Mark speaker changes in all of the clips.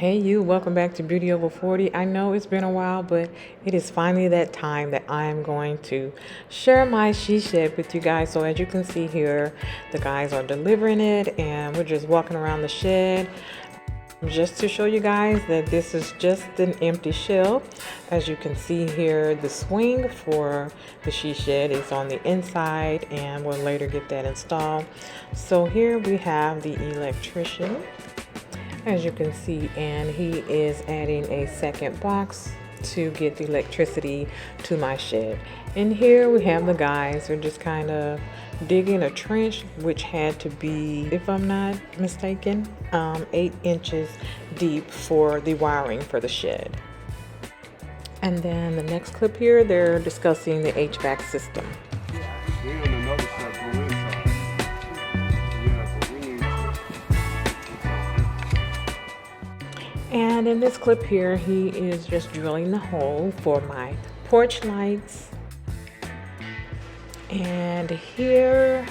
Speaker 1: Hey you, welcome back to Beauty Over 40. I know it's been a while, but it is finally that time that I am going to share my she shed with you guys. So as you can see here, the guys are delivering it and we're just walking around the shed just to show you guys that this is just an empty shell. As you can see here, the swing for the she shed is on the inside and we'll later get that installed. So here we have the electrician, as you can see, and he is adding a second box to get the electricity to my shed. And here we have the guys who are just kind of digging a trench, which had to be, if I'm not mistaken, 8 inches deep for the wiring for the shed. And then the next clip here, they're discussing the HVAC system. And in this clip here, he is just drilling the hole for my porch lights. And here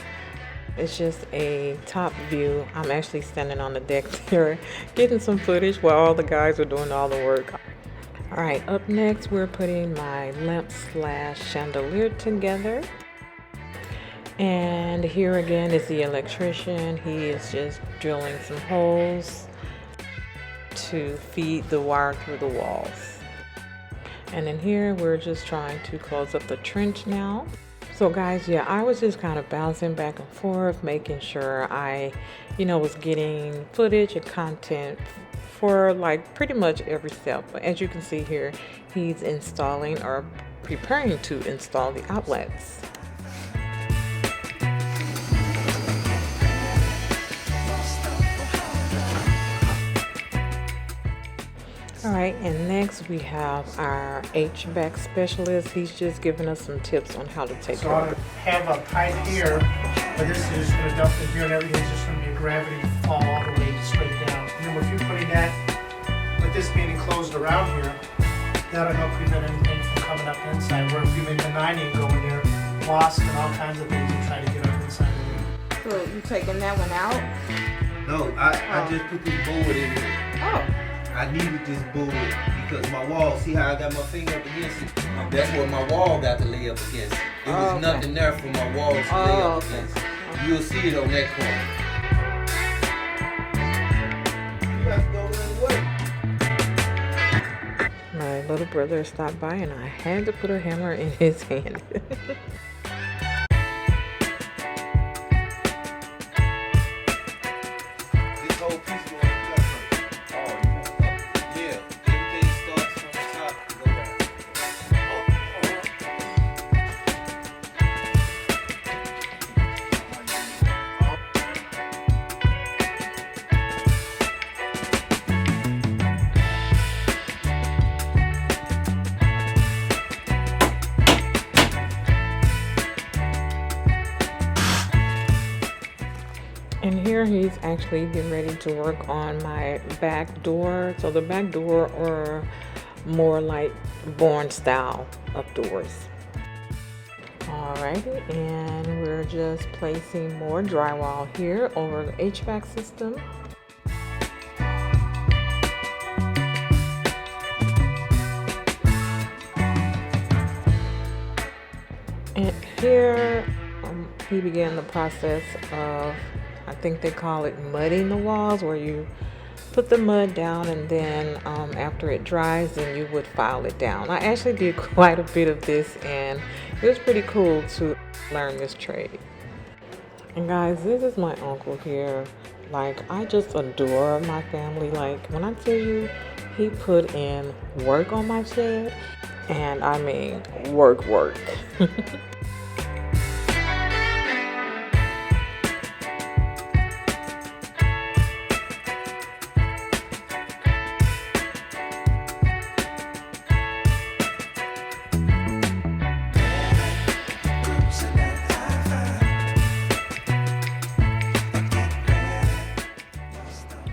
Speaker 1: is just a top view. I'm actually standing on the deck there, getting some footage while all the guys are doing all the work. All right, up next, we're putting my lamp slash chandelier together. And here again is the electrician. He is just drilling some holes to feed the wire through the walls. And in here we're just trying to close up the trench now. So guys, yeah, I was just kind of bouncing back and forth, making sure I was getting footage and content for like pretty much every step. But as you can see here, he's installing or preparing to install the outlets. All right, and next we have our HVAC specialist. He's just giving us some tips on how to take care of it.
Speaker 2: So I have a pipe here, but this is just going to dump in here and everything's just going to be a gravity fall all the way straight down. Remember, if you're putting that, with this being enclosed around here, that'll help prevent anything from coming up inside. Where if you make a 9 go in there, wasps and all kinds of things will try to get up inside of there.
Speaker 3: So you taking that one out?
Speaker 4: No, I just put this board in here.
Speaker 3: Oh.
Speaker 4: I needed this board because my wall, see how I got my finger up against it? That's what my wall got to lay up against. It was nothing there for my walls to lay up against. You'll see it on that corner. You have to go in the way.
Speaker 1: My little brother stopped by and I had to put a hammer in his hand. And here he's actually getting ready to work on my back door. So the back door are more like barn style of doors. Alrighty, and we're just placing more drywall here over the HVAC system. And here he began the process of, I think they call it mudding the walls, where you put the mud down and then after it dries, then you would file it down. I actually did quite a bit of this and it was pretty cool to learn this trade. And guys, this is my uncle here. Like, I just adore my family. Like, when I tell you, he put in work on my shed, and I mean work.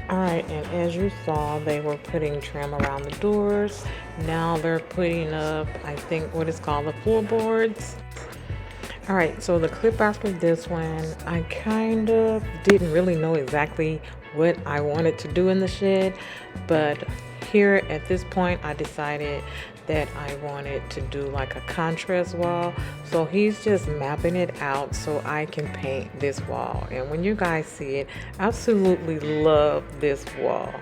Speaker 1: Alright, and as you saw, they were putting trim around the doors. Now they're putting up, I think, what is called the floorboards. Alright, so the clip after this one, I kind of didn't really know exactly what I wanted to do in the shed, but here at this point I decided that I wanted to do like a contrast wall. So he's just mapping it out so I can paint this wall. And when you guys see it, absolutely love this wall.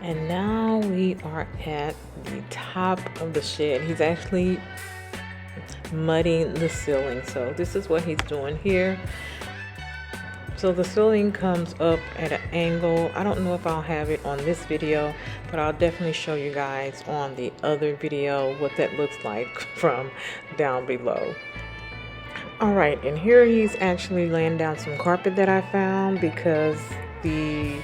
Speaker 1: And now we are at the top of the shed. He's actually mudding the ceiling. So this is what he's doing here. So the ceiling comes up at an angle. I don't know if I'll have it on this video, but I'll definitely show you guys on the other video what that looks like from down below. All right, and here he's actually laying down some carpet that I found because the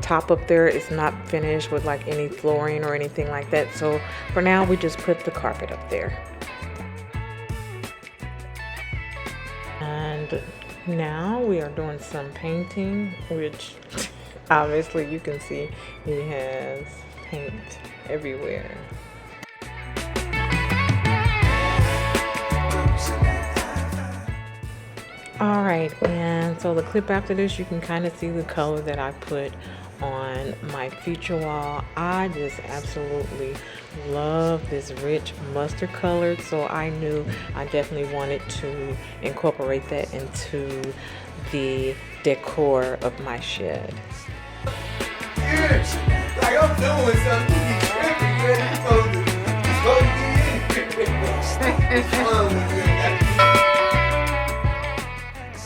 Speaker 1: top up there is not finished with like any flooring or anything like that. So for now we just put the carpet up there. And now we are doing some painting, which obviously you can see he has paint everywhere. All right, and so the clip after this, you can kind of see the color that I put on my feature wall. I just absolutely love this rich mustard color, so I knew I definitely wanted to incorporate that into the decor of my shed.
Speaker 4: Like I'm doing something, you tripping, man. You supposed to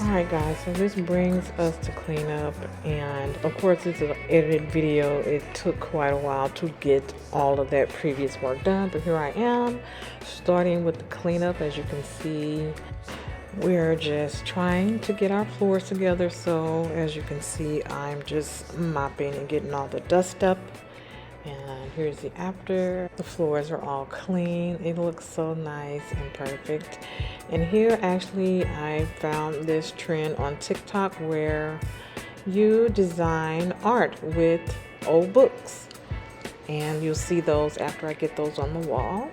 Speaker 1: Alright guys, so this brings us to clean up, and of course it's an edited video. It took quite a while to get all of that previous work done, but here I am starting with the cleanup. As you can see, we're just trying to get our floors together. So as you can see, I'm just mopping and getting all the dust up. And here's the after. The floors are all clean. It looks so nice and perfect. And here actually I found this trend on TikTok where you design art with old books. And you'll see those after I get those on the wall.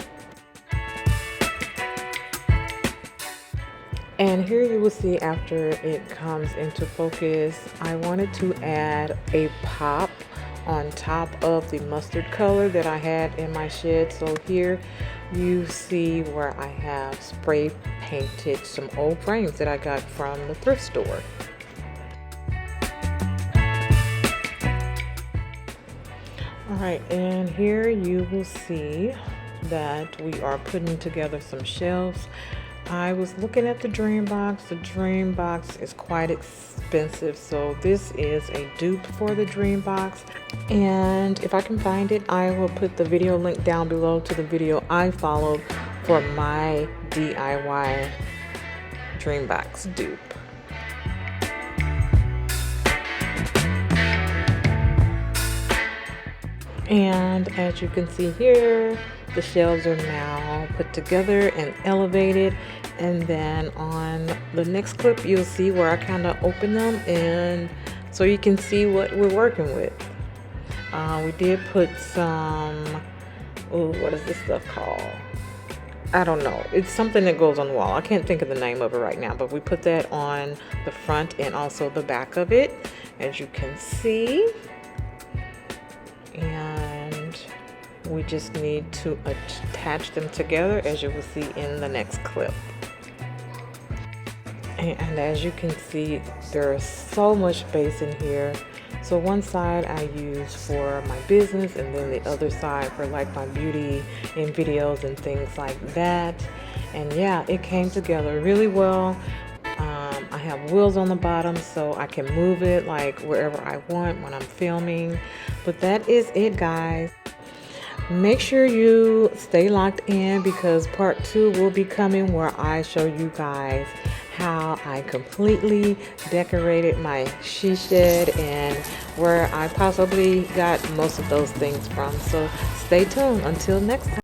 Speaker 1: And here you will see after it comes into focus, I wanted to add a pop on top of the mustard color that I had in my shed. So here you see where I have spray painted some old frames that I got from the thrift store. Alright, and here you will see that we are putting together some shelves. I was looking at the dream box. The dream box is quite expensive, so this is a dupe for the dream box. And if I can find it, I will put the video link down below to the video I followed for my DIY dream box dupe. And as you can see here, the shelves are now put together and elevated. And then on the next clip, you'll see where I kind of open them, and so you can see what we're working with. We did put some, what is this stuff called? I don't know. It's something that goes on the wall. I can't think of the name of it right now, but we put that on the front and also the back of it, as you can see. And we just need to attach them together, as you will see in the next clip. And as you can see, there's so much space in here. So one side I use for my business, and then the other side for like my beauty and videos and things like that. And yeah, it came together really well. I have wheels on the bottom so I can move it like wherever I want when I'm filming. But that is it, guys. Make sure you stay locked in, because part 2 will be coming where I show you guys how I completely decorated my she shed and where I possibly got most of those things from. So stay tuned until next time.